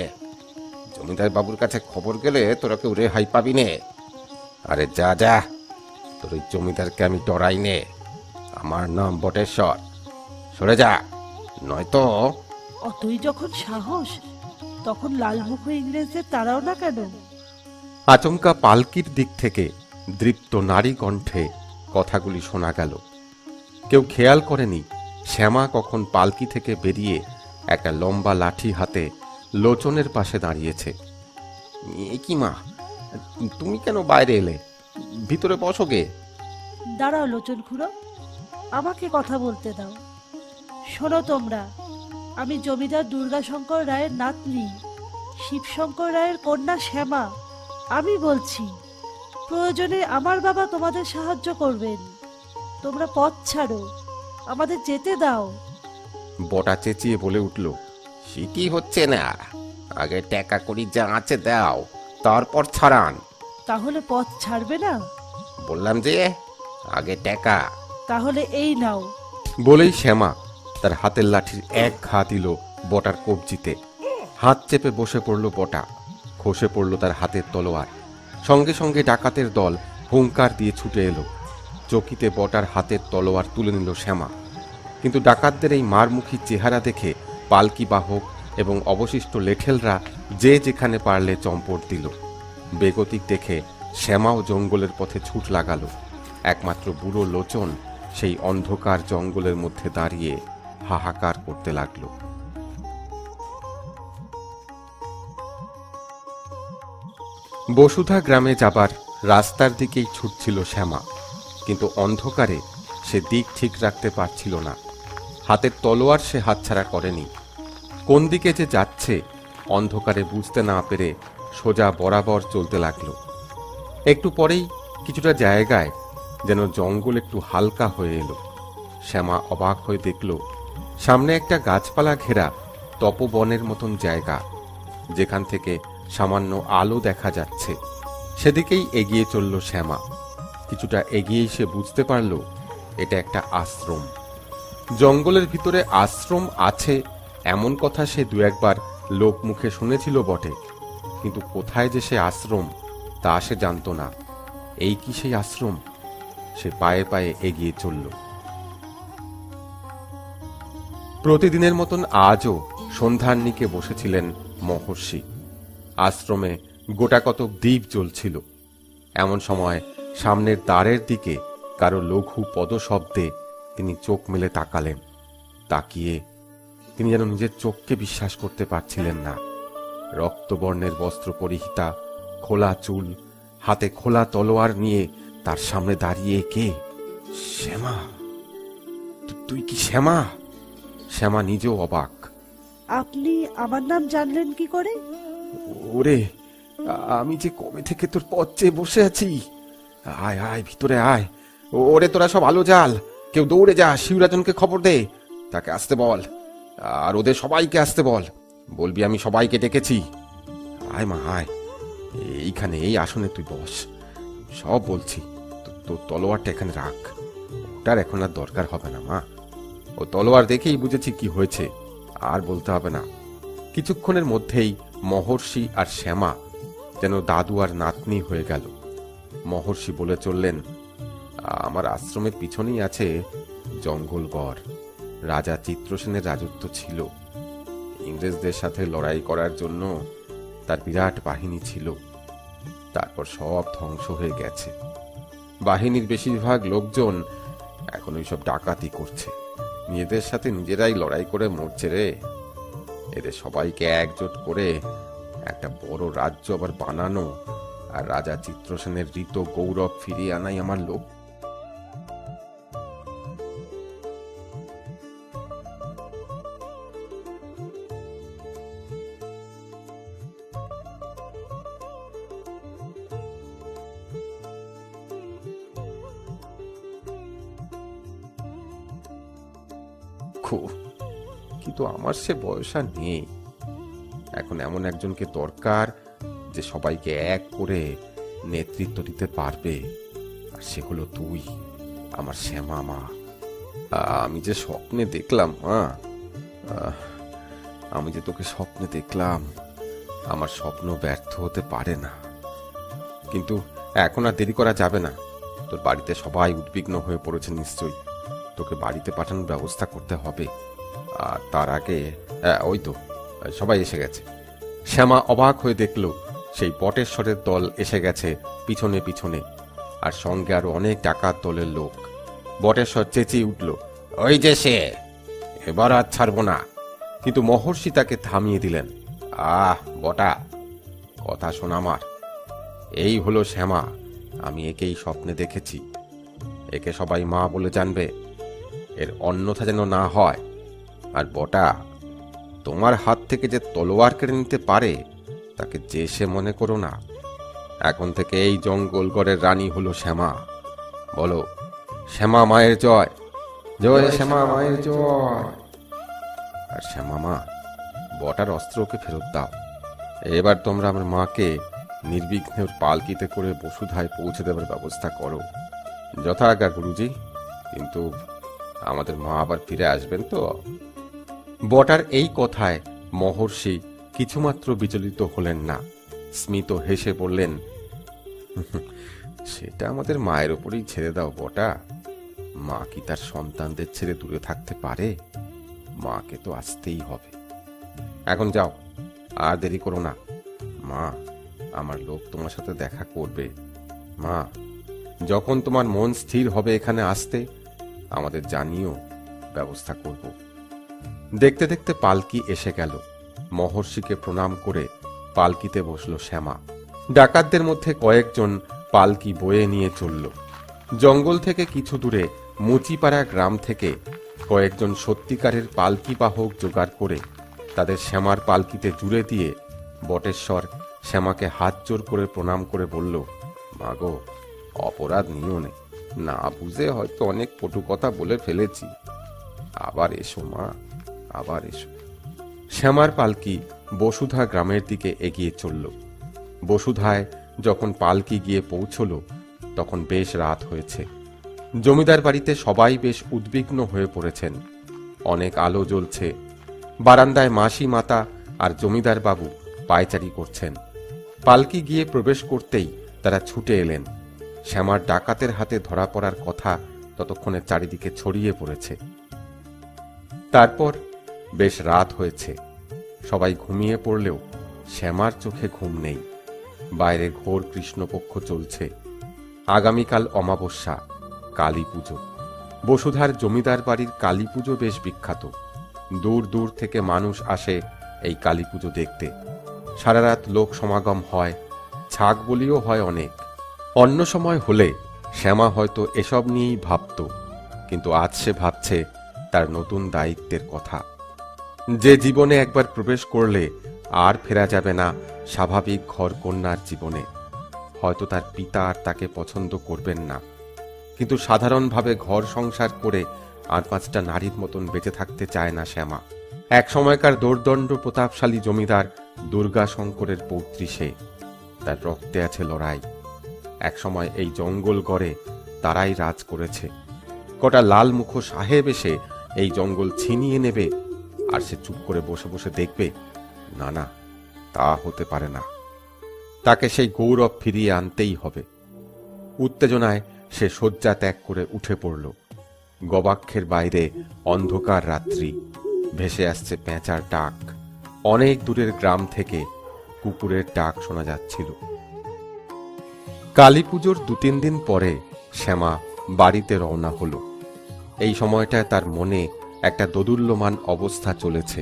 জমিদার বাবুর কাছে খবর গেলে তোরা কেউ রেহাই পাবি নে। আরে যা যা, তোর ওই জমিদারকে আমি ডরাই নে। আমার নাম বটেশ্বর, সরে যা, নয়তো। অতই যখন সাহস, তখন লালমুখ ইংরেজদের তাড়াও না কেন? আচমকা পালকির দিক থেকে দৃপ্ত নারী কণ্ঠে কথাগুলি শোনা গেল। কেউ খেয়াল করেনি শ্যামা কখন পালকি থেকে বেরিয়ে একটা লম্বা লাঠি হাতে লোচনের পাশে দাঁড়িয়েছে। এ কি মা, তুমি কেন বাইরে এলে? ভিতরে বসো গে। দাঁড়াও লোচন খুড়ো, আমাকে কথা বলতে দাও। শোনো তোমরা, আমি জমিদার দুর্গাশঙ্কর রায়ের নাতনি, শিবশঙ্কর রায়ের কন্যা শ্যামা। আমি বলছি, প্রয়োজনে আমার বাবা তোমাদের সাহায্য করবেন। তোমরা পথ ছাড়ো, আমাদের যেতে দাও। বটা চেঁচিয়ে বলে উঠল, সেটি হচ্ছে না। আগে টাকা করি যা আছে দাও, তারপর ছাড়ান। তাহলে পথ ছাড়বে না? বললাম যে আগে টাকা। তাহলে এই নাও। বলেই শ্যামা তার হাতের লাঠির এক ঘা দিল বটার কবজিতে। হাত চেপে বসে পড়ল বটা, খসে পড়ল তার হাতের তলোয়ার। সঙ্গে সঙ্গে ডাকাতের দল হুঙ্কার দিয়ে ছুটে এলো। চকিতে বটার হাতের তলোয়ার তুলে নিল শ্যামা। কিন্তু ডাকাতদের এই মারমুখী চেহারা দেখে পালকি বাহক এবং অবশিষ্ট লেঠেলরা যে যেখানে পারলে চম্পট দিল। বেগতিক দেখে শ্যামাও জঙ্গলের পথে ছুট লাগালো। একমাত্র বুড়ো লোচন সেই অন্ধকার জঙ্গলের মধ্যে দাঁড়িয়ে হাহাকার করতে লাগলো। বসুধা গ্রামে যাবার রাস্তার দিকেই ছুটছিল শ্যামা, কিন্তু অন্ধকারে সে দিক ঠিক রাখতে পারছিল না। হাতের তলোয়ার সে হাতছাড়া করেনি। কোন দিকে যে যাচ্ছে অন্ধকারে বুঝতে না পেরে সোজা বরাবর চলতে লাগলো। একটু পরেই কিছুটা জায়গায় যেন জঙ্গল একটু হালকা হয়ে এলো। শ্যামা অবাক হয়ে দেখল সামনে একটা গাছপালা ঘেরা তপবনের মতন জায়গা, যেখান থেকে সামান্য আলো দেখা যাচ্ছে। সেদিকেই এগিয়ে চলল শ্যামা। কিছুটা এগিয়েই সে বুঝতে পারল এটা একটা আশ্রম। জঙ্গলের ভিতরে আশ্রম আছে এমন কথা সে দু একবার লোক মুখে শুনেছিল বটে, কিন্তু কোথায় যে সে আশ্রম তা সে জানত না। এই কি সেই আশ্রম? সে পায়ে পায়ে এগিয়ে চলল। প্রতিদিনের মতন আজও সন্ধ্যান্নিকে বসেছিলেন মহর্ষি। আশ্রমে গোটাকতক দ্বীপ জ্বলছিল। এমন সময় সামনের দ্বারের দিকে কারো লঘু পদশব্দে তিনি চোখ মেলে তাকালেন। তাকিয়ে তিনি যেন নিজের চোখকে বিশ্বাস করতে পারছিলেন না। রক্তবর্ণের বস্ত্র পরিহিতা, খোলা চুল, হাতে খোলা তলোয়ার নিয়ে তার সামনে দাঁড়িয়ে কে? শ্যামা! তুই কি শ্যামা? শ্যামা নিজেও অবাক। আপনি আমার নাম জানলেন কি করে? ওরে, আমি যে কবে থেকে তোর পথ চেয়ে বসে আছি। আয় আয়, ভিতরে আয়। ওরে, তোরা সব আলো জ্বাল, কেউ দৌড়ে যা, শিবরাজনকে খবর দে, তাকে আসতে বল, আর ওদের সবাইকে আসতে বল। বলবি আমি সবাইকে ডেকেছি। আয় মা, আয়, এইখানে এই আসনে তুই বস। সব বলছি, তোর তলোয়ারটা এখানে রাখ। ওটার এখন আর দরকার হবে না মা। ও তলোয়ার দেখেই বুঝেছি কি হয়েছে, আর বলতে হবে না। কিছুক্ষণের মধ্যেই মহর্ষি আর শ্যামা যেন দাদু আর নাতনি হয়ে গেল। মহর্ষি বলে চললেন, আমার আশ্রমের পিছনেই আছে জঙ্গলগড়। রাজা চিত্রসেনের রাজত্ব ছিল। ইংরেজদের সাথে লড়াই করার জন্য তার বিরাট বাহিনী ছিল। তারপর সব ধ্বংস হয়ে গেছে। বাহিনীর বেশিরভাগ লোকজন এখন ওইসব ডাকাতি করছে। নিজেদের সাথে নিজেরাই লড়াই করে মরছে রে। এদের সবাইকে একজোট করে একটা বড় রাজ্য আবার বানানো, আর রাজা চিত্রসেনের ঋত গৌরব ফিরিয়ে আনাই আমার লোক। কিন্তু আমার সে বয়স আর নেই। এখন এমন একজনকে দরকার যে সবাইকে এক করে নেতৃত্ব দিতে পারবে, আর সে হলো তুই, আমার শ্যামা মা। আমি যে স্বপ্নে দেখলাম মা, আমি যে তোকে স্বপ্নে দেখলাম, আমার স্বপ্ন ব্যর্থ হতে পারে না। কিন্তু এখন আর দেরি করা যাবে না। তোর বাড়িতে সবাই উদ্বিগ্ন হয়ে পড়েছে নিশ্চয়ই। তোকে বাড়িতে পাঠানোর ব্যবস্থা করতে হবে। আর তার আগে ওই তো সবাই এসে গেছে। শ্যামা অবাক হয়ে দেখল সেই বটেশ্বরের দল এসে গেছে পিছনে পিছনে, আর সঙ্গে আরো অনেক ডাকাত দলের লোক। বটেশ্বর চেঁচিয়ে উঠল, ওই যে সে, এবার আর ছাড়ব না। কিন্তু মহর্ষি তাকে থামিয়ে দিলেন। বটা, কথা শোন আমার। এই হলো শ্যামা, আমি একেই স্বপ্নে দেখেছি। একে সবাই মা বলে জানবে, এর অন্যথা যেন না হয়। আর বটা, তোমার হাত থেকে যে তলোয়ার কেড়ে নিতে পারে তাকে যে সে মনে করো না। এখন থেকে এই জঙ্গলগড়ের রানী হলো শ্যামা। বলো, শ্যামা মায়ের জয়, জয় শ্যামা মায়ের জয়। আর শ্যামা মা, বটার অস্ত্রকে ফেরত দাও। এবার তোমরা আমার মাকে নির্বিঘ্নে পালকিতে করে বসুধায় পৌঁছে দেবার ব্যবস্থা করো। যথাজ্ঞা গুরুজি। কিন্তু আমাদের মা আবার ফিরে আসবেন তো? বটার এই কথায় মহর্ষি কিছুমাত্র বিচলিত হলেন না। স্মিত হেসে বললেন, সেটা আমাদের মায়ের উপরেই ছেড়ে দাও বটা। মা কি তার সন্তানদের ছেড়ে দূরে থাকতে পারে? মাকে তো আসতেই হবে। এখন যাও, আর দেরি করো না। মা, আমার লোক তোমার সাথে দেখা করবে। মা, যখন তোমার মন স্থির হবে এখানে আসতে, আমাদের জানিও, ব্যবস্থা করব। দেখতে দেখতে পালকি এসে গেল। মহর্ষিকে প্রণাম করে পালকিতে বসল শ্যামা। ডাকাতদের মধ্যে কয়েকজন পালকি বয়ে নিয়ে চলল। জঙ্গল থেকে কিছু দূরে মুচিপাড়া গ্রাম থেকে কয়েকজন সত্যিকারের পালকি বাহক জোগাড় করে তাদের শ্যামার পালকিতে জুড়ে দিয়ে বটেশ্বর শ্যামাকে হাত জোর করে প্রণাম করে বলল, মাগো, অপরাধ নিও নে, না বুঝে হয়তো অনেক কটু কথা বলে ফেলেছি। আবার এসো মা, আবার এসো। শ্যামার পালকি বসুধা গ্রামের দিকে এগিয়ে চলল। বসুধায় যখন পালকি গিয়ে পৌঁছল, তখন বেশ রাত হয়েছে। জমিদার বাড়িতে সবাই বেশ উদ্বিগ্ন হয়ে পড়েছেন। অনেক আলো জ্বলছে। বারান্দায় মাসি মাতা আর জমিদার বাবু পায়চারি করছেন। পালকি গিয়ে প্রবেশ করতেই তারা ছুটে এলেন। শ্যামার ডাকাতের হাতে ধরা পড়ার কথা ততক্ষণে চারিদিকে ছড়িয়ে পড়েছে। তারপর বেশ রাত হয়েছে। সবাই ঘুমিয়ে পড়লেও শ্যামার চোখে ঘুম নেই। বাইরে ঘোর কৃষ্ণপক্ষ চলছে। আগামীকাল অমাবস্যা, কালী পুজো। বসুধার জমিদার বাড়ির কালী পুজো বেশ বিখ্যাত। দূর দূর থেকে মানুষ আসে এই কালী পুজো দেখতে। সারা রাত লোক সমাগম হয়, ছাগ বলিও হয় অনেক। অন্য সময় হলে শ্যামা হয়তো এসব নিয়েই ভাবত, কিন্তু আজ সে ভাবছে তার নতুন দায়িত্বের কথা। যে জীবনে একবার প্রবেশ করলে আর ফেরা যাবে না স্বাভাবিক ঘর কন্যার জীবনে। হয়তো তার পিতা আর তাকে পছন্দ করবেন না, কিন্তু সাধারণভাবে ঘর সংসার করে আর 5টা নারীর মতন বেঁচে থাকতে চায় না শ্যামা। এক সময়কার দোর্দণ্ড প্রতাপশালী জমিদার দুর্গা শঙ্করের পৌত্রী সে। তার রক্তে আছে লড়াই। এক সময় এই জঙ্গল গড়ে তারাই রাজ করেছে। কটা লাল মুখ সাহেব এসে এই জঙ্গল ছিনিয়ে নেবে, আর সে চুপ করে বসে বসে দেখবে? না না, তা হতে পারে না। তাকে সেই গৌরব ফিরিয়ে আনতেই হবে। উত্তেজনায় সে শয্যা ত্যাগ করে উঠে পড়ল। গবাক্ষের বাইরে অন্ধকার রাত্রি। ভেসে আসছে পেঁচার ডাক। অনেক দূরের গ্রাম থেকে কুকুরের ডাক শোনা যাচ্ছিল। কালী পুজোর 2-3 দিন পরে শ্যামা বাড়িতে রওনা হলো। এই সময়টায় তার মনে একটা দোদুল্যমান অবস্থা চলেছে,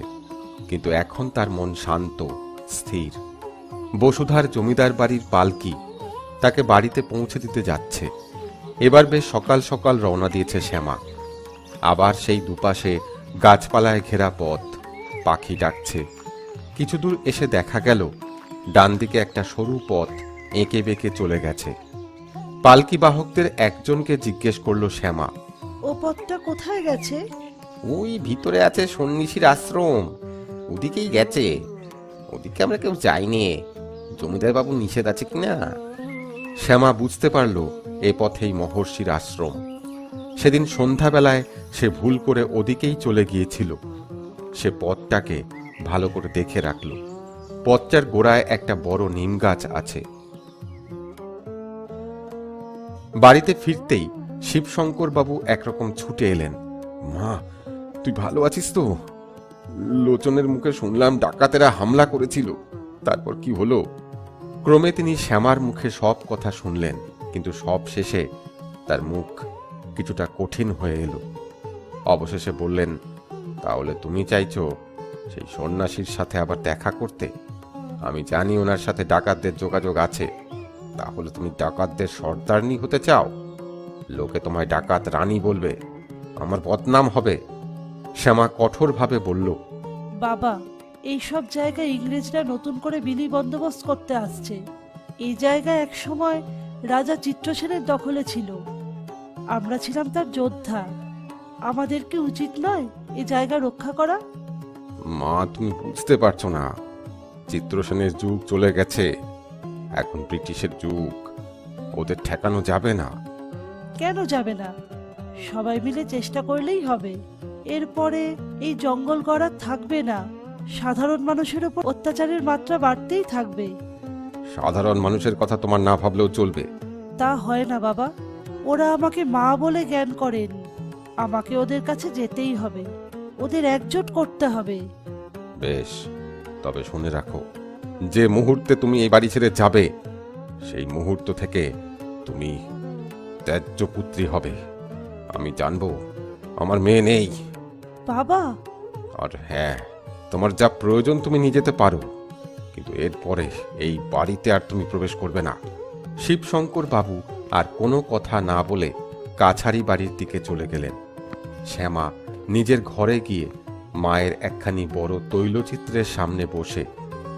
কিন্তু এখন তার মন শান্ত, স্থির। বসুধার জমিদার বাড়ির পালকি তাকে বাড়িতে পৌঁছে দিতে যাচ্ছে। এবার বেশ সকাল সকাল রওনা দিয়েছে শ্যামা। আবার সেই দুপাশে গাছপালায় ঘেরা পথ, পাখি ডাকছে। কিছু দূর এসে দেখা গেল ডান দিকে একটা সরু পথ এঁকে বেঁকে চলে গেছে। পালকি বাহকদের একজনকে জিজ্ঞেস করলো শ্যামা, ও পথটা কোথায় গেছে? ওই ভিতরে আছে সন্ন্যাসীর আশ্রম, ওদিকেই গেছে। ওদিকে আমরা কেউ যাইনি, জমিদার বাবু নিষেধ আছে কিনা। শ্যামা বুঝতে পারল এ পথেই মহর্ষির আশ্রম। সেদিন সন্ধ্যাবেলায় সে ভুল করে ওদিকেই চলে গিয়েছিল। সে পথটাকে ভালো করে দেখে রাখল। পথটার গোড়ায় একটা বড় নিম গাছ আছে। বাড়িতে ফিরতেই শিবশঙ্কর বাবু একরকম ছুটে এলেন। মা, তুই ভালো আছিস তো? লোচনের মুখে শুনলাম ডাকাতেরা হামলা করেছিল, তারপর কি হলো? ক্রমে তিনি শ্যামার মুখে সব কথা শুনলেন, কিন্তু সব শেষে তার মুখ কিছুটা কঠিন হয়ে এলো। অবশেষে বললেন, তাহলে তুমি চাইছো সেই সন্ন্যাসীর সাথে আবার দেখা করতে? আমি জানি ওনার সাথে ডাকাতদের যোগাযোগ আছে। তাহলে তুমি ডাকাতদের সর্দারনি হতে চাও? লোকে তোমায় ডাকাত রানী বলবে, আমার বদনাম হবে। শ্যামা কঠোরভাবে বলল, বাবা, এইসব জায়গায় ইংরেজরা নতুন করে বিলি বন্দোবস্ত করতে আসছে। এই জায়গা এক সময় রাজা চিত্রসেনের দখলে ছিল। আমরা ছিলাম তার যোদ্ধা। আমাদের কি উচিত নয় এই জায়গা রক্ষা করা? মা, তুমি বুঝতে পারছো না, চিত্রসেনের যুগ চলে গেছে, এখন ব্রিটিশের যুগ। ওদের ঠেকানো যাবে না। কেন যাবে না? সবাই মিলে চেষ্টা করলেই হবে। এরপরে এই জঙ্গল গড়া থাকবে না, সাধারণ মানুষের উপর অত্যাচারের মাত্রা বাড়তেই থাকবে। সাধারণ মানুষের কথা তোমার না ভাবলেও চলবে। তা হয় না বাবা। ওরা আমাকে মা বলে জ্ঞান করেন। আমাকে ওদের কাছে যেতেই হবে, ওদের একজোট করতে হবে। বেশ, তবে শুনে রাখো, যে মুহূর্তে তুমি এই বাড়ি ছেড়ে যাবে, সেই মুহূর্ত থেকে তুমি ত্যায্য পুত্রী হবে। আমি জানবো আমার মেয়ে নেই। বাবা, আর হ্যাঁ, তোমার যা প্রয়োজন তুমি নিয়ে যেতে পারো, কিন্তু এরপরে এই বাড়িতে আর তুমি প্রবেশ করবে না। শিবশঙ্কর বাবু আর কোনো কথা না বলে কাছারি বাড়ির দিকে চলে গেলেন। শ্যামা নিজের ঘরে গিয়ে মায়ের একখানি বড় তৈলচিত্রের সামনে বসে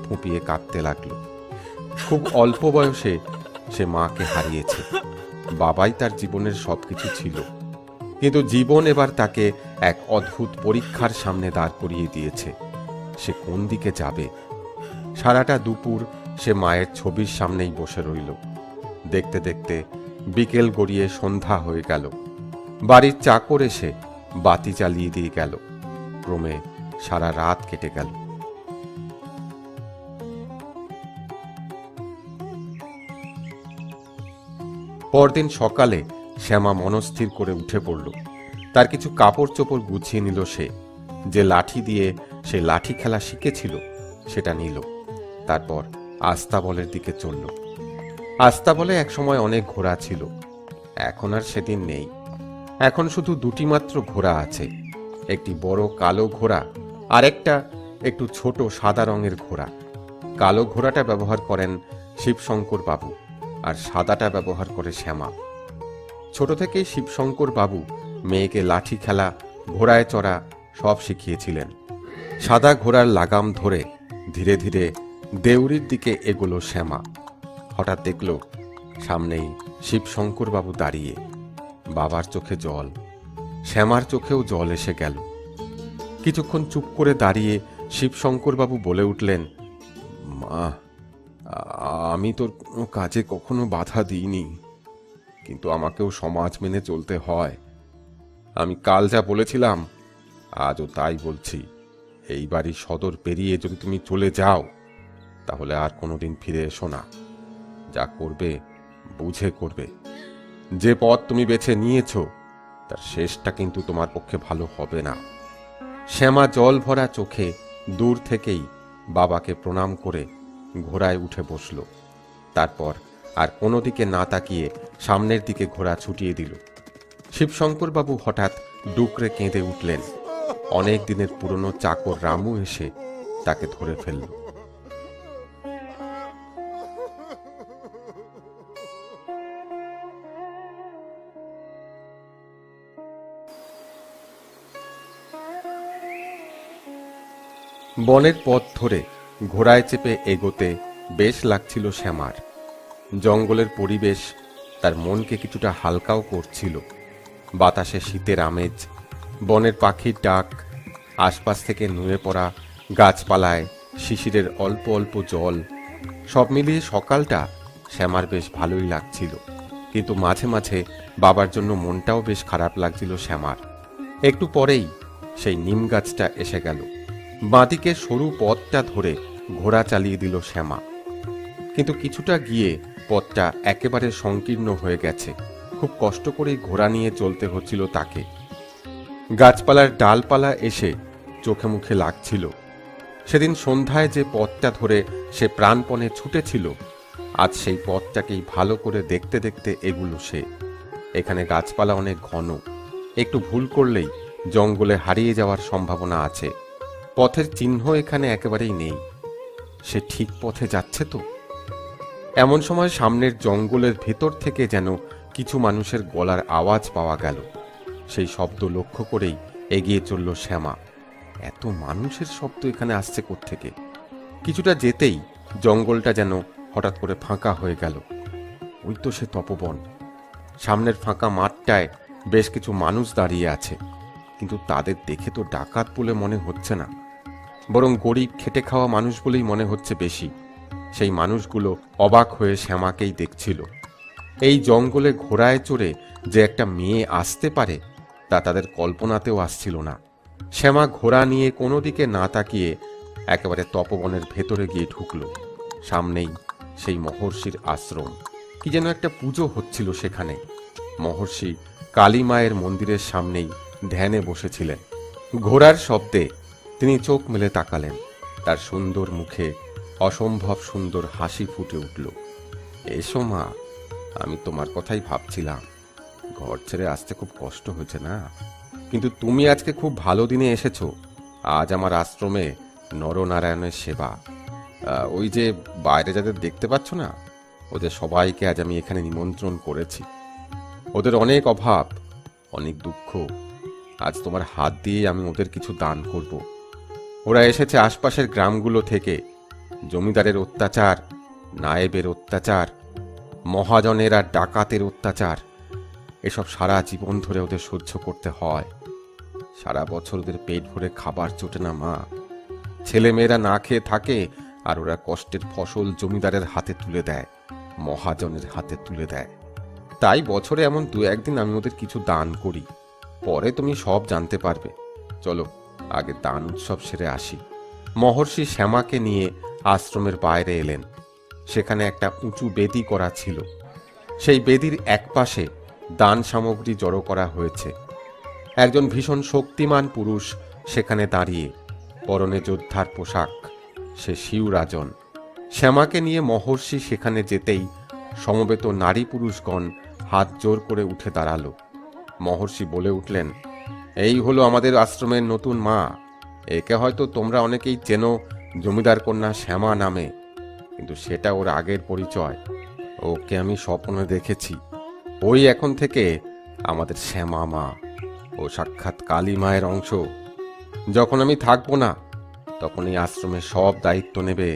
ফুঁপিয়ে কাঁদতে লাগলো। খুব অল্প বয়সে সে মাকে হারিয়েছে। বাবাই তার জীবনের সবকিছু ছিল, কিন্তু জীবন এবার তাকে এক অদ্ভুত পরীক্ষার সামনে দাঁড় করিয়ে দিয়েছে। সে কোন দিকে যাবে? সারাটা দুপুর সে মায়ের ছবির সামনেই বসে রইল। দেখতে দেখতে বিকেল গড়িয়ে সন্ধ্যা হয়ে গেল। বাড়ির চাকর এসে বাতি জ্বালিয়ে দিয়ে গেল। ক্রমে সারা রাত কেটে গেল। পরদিন সকালে শ্যামা মনস্থির করে উঠে পড়ল। তার কিছু কাপড় চোপড় গুছিয়ে নিল। সে যে লাঠি দিয়ে সে লাঠি খেলা শিখেছিল সেটা নিল। তারপর আস্তাবলের দিকে চলল। আস্তাবলে একসময় অনেক ঘোড়া ছিল, এখন আর সেদিন নেই। এখন শুধু দুটি মাত্র ঘোড়া আছে, একটি বড় কালো ঘোড়া আর একটা একটু ছোট সাদা রঙের ঘোড়া। কালো ঘোড়াটা ব্যবহার করেন শিবশঙ্কর বাবু, আর সাদাটা ব্যবহার করে শ্যামা। ছোট থেকেই শিবশঙ্কর বাবু মেয়েকে লাঠি খেলা, ঘোড়ায় চড়া সব শিখিয়েছিলেন। সাদা ঘোড়ার লাগাম ধরে ধীরে ধীরে দেউরির দিকে এগোলো শ্যামা। হঠাৎ দেখল সামনেই শিবশঙ্কর বাবু দাঁড়িয়ে। বাবার চোখে জল, শ্যামার চোখেও জল এসে গেল। কিছুক্ষণ চুপ করে দাঁড়িয়ে শিবশঙ্কর বাবু বলে উঠলেন, মা, আমি তোর কোনো কাজে কখনো বাধা দিইনি, কিন্তু আমাকেও সমাজ মেনে চলতে হয়। আমি কাল যা বলেছিলাম আজও তাই বলছি। এই বাড়ির সদর পেরিয়ে যদি তুমি চলে যাও, তাহলে আর কোনোদিন ফিরে এসো না। যা করবে বুঝে করবে। যে পথ তুমি বেছে নিয়েছ তার শেষটা কিন্তু তোমার পক্ষে ভালো হবে না। শ্যামা জল ভরা চোখে দূর থেকেই বাবাকে প্রণাম করে ঘোড়ায় উঠে বসল। তারপর আর কোনো দিকে না তাকিয়ে সামনের দিকে ঘোড়া ছুটিয়ে দিল। শিবশঙ্কর বাবু হঠাৎ ডুকরে কেঁদে উঠলেন। অনেক দিনের পুরনো চাকর রামু এসে তাকে ধরে ফেলল। বনের পথ ধরে ঘোড়ায় চেপে এগোতে বেশ লাগছিল শ্যামার। জঙ্গলের পরিবেশ তার মনকে কিছুটা হালকাও করছিল। বাতাসে শীতের আমেজ, বনের পাখির ডাক, আশপাশ থেকে নুয়ে পড়া গাছপালায় শিশিরের অল্প অল্প জল, সব মিলিয়ে সকালটা শ্যামার বেশ ভালোই লাগছিল। কিন্তু মাঝে মাঝে বাবার জন্য মনটাও বেশ খারাপ লাগছিল শ্যামার। একটু পরেই সেই নিম গাছটা এসে গেল। বাঁদিকে সরু পথটা ধরে ঘোড়া চালিয়ে দিল শ্যামা। কিন্তু কিছুটা গিয়ে পথটা একেবারে সংকীর্ণ হয়ে গেছে। খুব কষ্ট করেই ঘোড়া নিয়ে চলতে হচ্ছিল তাকে। গাছপালার ডালপালা এসে চোখে মুখে লাগছিল। সেদিন সন্ধ্যায় যে পথটা ধরে সে প্রাণপণে ছুটেছিল, আজ সেই পথটাকেই ভালো করে দেখতে দেখতে এগুলো সে। এখানে গাছপালা অনেক ঘন, একটু ভুল করলেই জঙ্গলে হারিয়ে যাওয়ার সম্ভাবনা আছে। পথের চিহ্ন এখানে একেবারেই নেই। সে ঠিক পথে যাচ্ছে তো? এমন সময় সামনের জঙ্গলের ভেতর থেকে যেন কিছু মানুষের গলার আওয়াজ পাওয়া গেল। সেই শব্দ লক্ষ্য করেই এগিয়ে চলল শ্যামা। এত মানুষের শব্দ এখানে আসছে কোত্থেকে? কিছুটা যেতেই জঙ্গলটা যেন হঠাৎ করে ফাঁকা হয়ে গেল। ওই তো সে তপবন। সামনের ফাঁকা মাঠটায় বেশ কিছু মানুষ দাঁড়িয়ে আছে, কিন্তু তাদের দেখে তো ডাকাত বলে মনে হচ্ছে না, বরং গরিব খেটে খাওয়া মানুষ বলেই মনে হচ্ছে বেশি। সেই মানুষগুলো অবাক হয়ে শ্যামাকেই দেখছিল। এই জঙ্গলে ঘোড়ায় চড়ে যে একটা মেয়ে আসতে পারে তা তাদের কল্পনাতেও আসছিল না। শ্যামা ঘোড়া নিয়ে কোনো দিকে না তাকিয়ে একেবারে তপবনের ভেতরে গিয়ে ঢুকল। সামনেই সেই মহর্ষির আশ্রম। কি যেন একটা পুজো হচ্ছিল সেখানে। মহর্ষি কালী মায়ের মন্দিরের সামনেই ধ্যানে বসেছিলেন। ঘোড়ার শব্দে তিনি চোখ মেলে তাকালেন। তার সুন্দর মুখে অসম্ভব সুন্দর হাসি ফুটে উঠল। এসো মা, আমি তোমার কথাই ভাবছিলাম। ঘর ছেড়ে আসতে খুব কষ্ট হয়েছে না? কিন্তু তুমি আজকে খুব ভালো দিনে এসেছো। আজ আমার আশ্রমে নরনারায়ণের সেবা। ওই যে বাইরে যাদের দেখতে পাচ্ছ না, ওদের সবাইকে আজ আমি এখানে নিমন্ত্রণ করেছি। ওদের অনেক অভাব, অনেক দুঃখ। আজ তোমার হাত দিয়ে আমি ওদের কিছু দান করব। ওরা এসেছে আশপাশের গ্রামগুলো থেকে। জমিদারের অত্যাচার, নায়েবের অত্যাচার, মহাজনের আর ডাকাতের অত্যাচার, এসব সারা জীবন ধরে ওদের সহ্য করতে হয়। সারা বছর ওদের পেট ভরে খাবার জোটে না মা। ছেলেমেয়েরা না খেয়ে থাকে, আর ওরা কষ্টের ফসল জমিদারের হাতে তুলে দেয়, মহাজনের হাতে তুলে দেয়। তাই বছরে এমন দু একদিন আমি ওদের কিছু দান করি। পরে তুমি সব জানতে পারবে। চলো আগে দান উৎসব সেরে আসি। মহর্ষি শ্যামাকে নিয়ে আশ্রমের বাইরে এলেন। সেখানে একটা উঁচু বেদি করা ছিল। সেই বেদির একপাশে দান সামগ্রী জড়ো করা হয়েছে। একজন ভীষণ শক্তিমান পুরুষ সেখানে দাঁড়িয়ে, পরনে যোদ্ধার পোশাক। সে শিবরাজন। শ্যামাকে নিয়ে মহর্ষি সেখানে যেতেই সমবেত নারী পুরুষগণ হাত জোর করে উঠে দাঁড়ালো। মহর্ষি বলে উঠলেন, এই হলো আমাদের আশ্রমের নতুন মা। একে হয়তো তোমরা অনেকেই চেনো জমিদার কন্যা শ্যামা নামে, কিন্তু সেটা ওর আগের পরিচয়। ওকে আমি স্বপ্নে দেখেছি। ওই এখন থেকে আমাদের শ্যামা মা। ও সাক্ষাৎ কালী মায়ের অংশ। যখন আমি থাকবো না, তখন এই আশ্রমের সব দায়িত্ব নেবে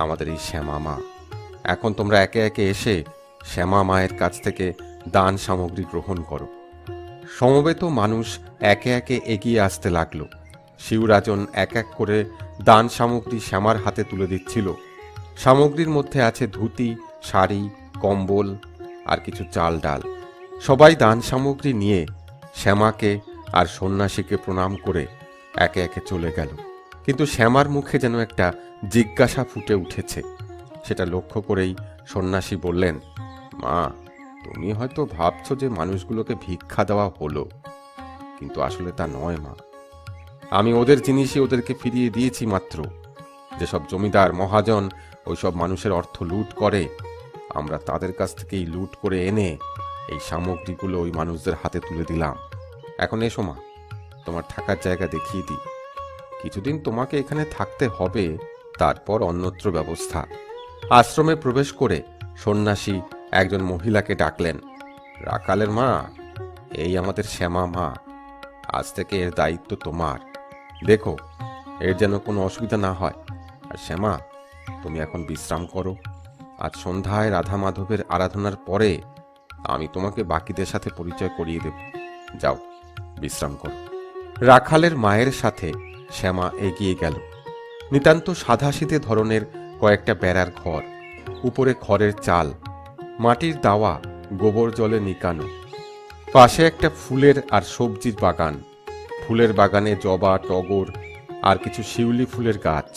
আমাদের এই শ্যামা মা। এখন তোমরা একে একে এসে শ্যামা মায়ের কাছ থেকে দান সামগ্রী গ্রহণ করো। সমবেত মানুষ একে একে এগিয়ে আসতে লাগলো। শিবরাজন এক এক করে দান সামগ্রী শ্যামার হাতে তুলে দিচ্ছিল। সামগ্রীর মধ্যে আছে ধুতি, শাড়ি, কম্বল আর কিছু চাল ডাল। সবাই দান সামগ্রী নিয়ে শ্যামাকে আর সন্ন্যাসীকে প্রণাম করে একে একে চলে গেল। কিন্তু শ্যামার মুখে যেন একটা জিজ্ঞাসা ফুটে উঠেছে। সেটা লক্ষ্য করেই সন্ন্যাসী বললেন, মা, তুমি হয়তো ভাবছো যে মানুষগুলোকে ভিক্ষা দেওয়া হলো, কিন্তু আসলে তা নয় মা। আমি ওদের জিনিসই ওদেরকে ফিরিয়ে দিয়েছি মাত্র। যেসব জমিদার মহাজন ওইসব মানুষের অর্থ লুট করে, আমরা তাদের কাছ থেকেই লুট করে এনে এই সামগ্রীগুলো ওই মানুষদের হাতে তুলে দিলাম। এখন এসো মা, তোমার থাকার জায়গা দেখিয়ে দিই। কিছুদিন তোমাকে এখানে থাকতে হবে, তারপর অন্যত্র ব্যবস্থা। আশ্রমে প্রবেশ করে সন্ন্যাসী একজন মহিলাকে ডাকলেন, রাখালের মা, এই আমাদের শ্যামা মা। আজ থেকে এর দায়িত্ব তোমার। দেখো, এর যেন কোনো অসুবিধা না হয়। আর শ্যামা, তুমি এখন বিশ্রাম করো। আজ সন্ধ্যায় রাধা মাধবের আরাধনার পরে আমি তোমাকে বাকিদের সাথে পরিচয় করিয়ে দেব। যাও, বিশ্রাম করো। রাখালের মায়ের সাথে শ্যামা এগিয়ে গেল। নিতান্ত সাধাসিধে ধরনের কয়েকটা বেড়ার ঘর, উপরে খড়ের চাল, মাটির দাওয়া গোবর জলে নিকানো। পাশে একটা ফুলের আর সবজির বাগান। ফুলের বাগানে জবা, টগর আর কিছু শিউলি ফুলের গাছ।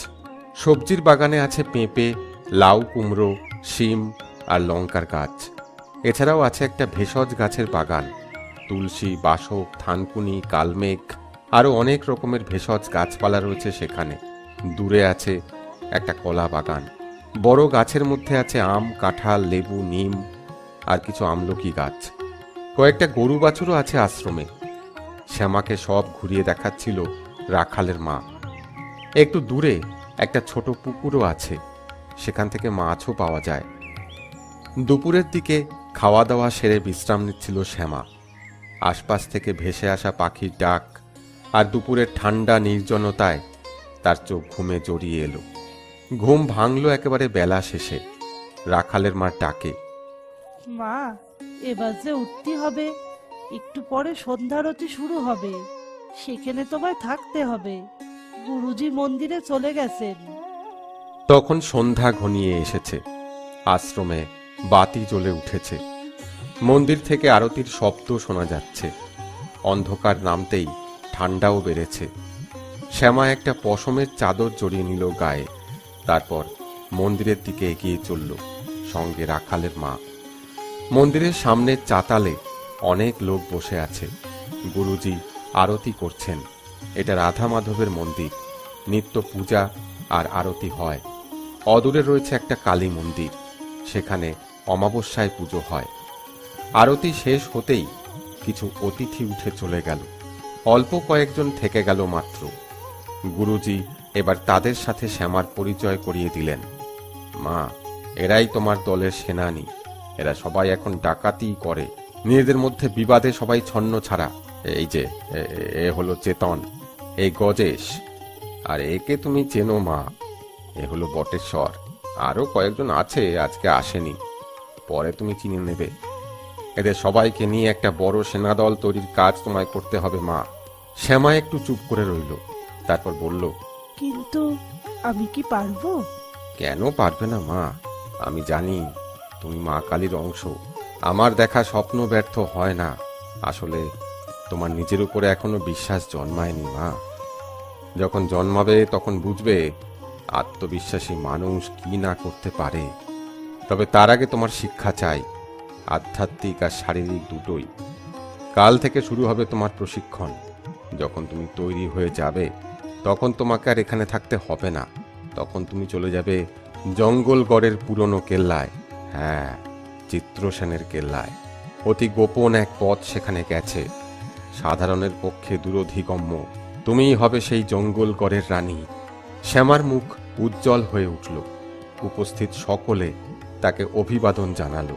সবজির বাগানে আছে পেঁপে, লাউ, কুমড়ো, শিম আর লঙ্কার গাছ। এছাড়াও আছে একটা ভেষজ গাছের বাগান। তুলসী, বাসক, থানকুনি, কালমেঘ আরও অনেক রকমের ভেষজ গাছপালা রয়েছে সেখানে। দূরে আছে একটা কলা বাগান। বড় গাছের মধ্যে আছে আম, কাঁঠাল, লেবু, নিম আর কিছু আমলকি গাছ। কয়েকটা গরু বাছুরও আছে আশ্রমে। শ্যামাকে সব ঘুরিয়ে দেখাচ্ছিল রাখালের মা। একটু দূরে একটা ছোট পুকুরও আছে, সেখান থেকে মাছও পাওয়া যায়। দুপুরের দিকে খাওয়া দাওয়া সেরে বিশ্রাম নিচ্ছিল শ্যামা। আশপাশ থেকে ভেসে আসা পাখির ডাক আর দুপুরের ঠান্ডা নির্জনতায় তার চোখ ঘুমে জড়িয়ে এলো। ঘুম ভাঙল একেবারে বেলা শেষে। রাখালের মার ডাকে, মা, এবার যে উঠতে হবে, একটু পরে সন্ধ্যারতি শুরু হবে, সেখানে তোমায় থাকতে হবে। গুরুজি মন্দিরে চলে গেছেন। তখন সন্ধ্যা ঘনিয়ে এসেছে। আশ্রমে বাতি জ্বলে উঠেছে। মন্দির থেকে আরতির শব্দ শোনা যাচ্ছে। অন্ধকার নামতেই ঠান্ডাও বেড়েছে। শ্যামা একটা পশমের চাদর জড়িয়ে নিল গায়ে। তারপর মন্দিরের দিকে এগিয়ে চলল, সঙ্গে রাখালের মা। মন্দিরের সামনের চাতালে অনেক লোক বসে আছে। গুরুজি আরতি করছেন। এটা রাধা মাধবের মন্দির। নিত্য পূজা আর আরতি হয়। অদূরে রয়েছে একটা কালী মন্দির, সেখানে অমাবস্যায় পুজো হয়। আরতি শেষ হতেই কিছু অতিথি উঠে চলে গেল। অল্প কয়েকজন থেকে গেল মাত্র। গুরুজি এবার তাদের সাথে শ্যামার পরিচয় করিয়ে দিলেন। মা, এরাই তোমার দলের সেনানী। এরা সবাই এখন ডাকাতি করে। নিজেদের মধ্যে বিবাদে সবাই ছন্ন ছাড়া। এই যে এ হলো চেতন, এই গজেশ, আর একে তুমি চেনো মা, এ হলো বটেশ্বর। আরো কয়েকজন আছে, আজকে আসেনি, পরে তুমি চিনে নেবে। এদের সবাইকে নিয়ে একটা বড় সেনাদল তৈরির কাজ তোমায় করতে হবে মা। শ্যামা একটু চুপ করে রইল, তারপর বলল, কিন্তু আমি কি পারবো? কেন পারবে না মা? আমি জানি তুমি মা কালীর অংশ। আমার দেখা স্বপ্ন ব্যর্থ হয় না। আসলে তোমার নিজের উপরে এখনো বিশ্বাস জন্মায়নি মা। যখন জন্মাবে তখন বুঝবে আত্মবিশ্বাসী মানুষ কি না করতে পারে। তবে তার আগে তোমার শিক্ষা চাই, আধ্যাত্মিক আর শারীরিক দুটোই। কাল থেকে শুরু হবে তোমার প্রশিক্ষণ। যখন তুমি তৈরি হয়ে যাবে তখন তোমাকে আর এখানে থাকতে হবে না। তখন তুমি চলে যাবে জঙ্গলগড়ের পুরনো কেল্লায়। হ্যাঁ, চিত্রসেনের কেল্লায়। অতি গোপন এক পথ সেখানে গেছে, সাধারণের পক্ষে দূরধিগম্য। তুমিই হবে সেই জঙ্গলগড়ের রানী। শ্যামার মুখ উজ্জ্বল হয়ে উঠল। উপস্থিত সকলে তাকে অভিবাদন জানালো।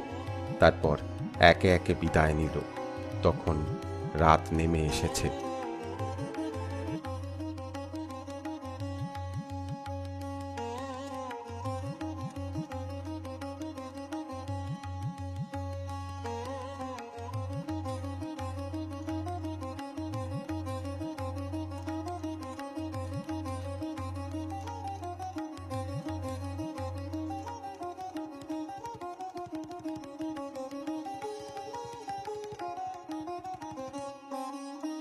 তারপর একে একে বিদায় নিল। তখন রাত নেমে এসেছে।